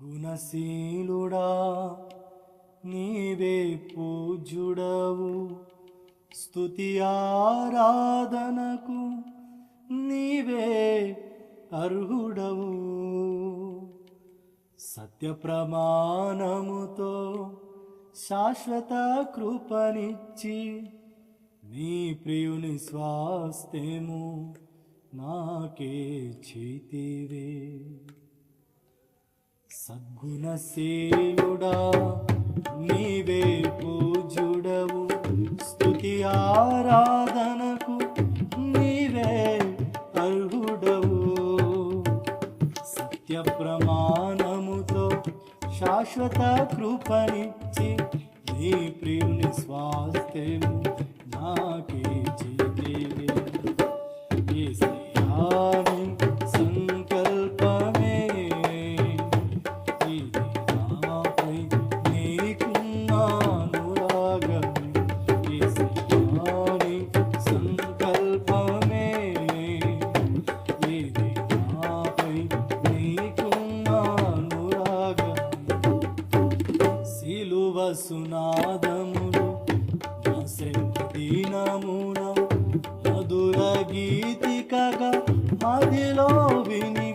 గుణశీలుడా నీవే పూజ్యుడవు, స్తుతి ఆరాధనకు నీవే అర్హుడవు. సత్య ప్రమాణముతో శాశ్వత కృపనిచ్చి నీ ప్రియుని స్వాస్థ్యము నాకే చేతివే. సద్గుణశీలుడా నీవే పూజ్యుడవు, స్తుతి ఆరాధనకు నీవే అర్హుడవు. సత్య ప్రమాణముతో శాశ్వత కృపనిచ్చి నీ ప్రియుని స్వాస్థ్యము నాకే చేతివే. యేసయ్యాని సంకల్పమే ఇది నాపై నీకున్న అనురాగమే. యేసయ్యాని సంకల్పమే ఇది నాపై నీకున్న అనురాగమే. సిలువ సునాదములు దినమున మధుర గీతికగా మదిలో విని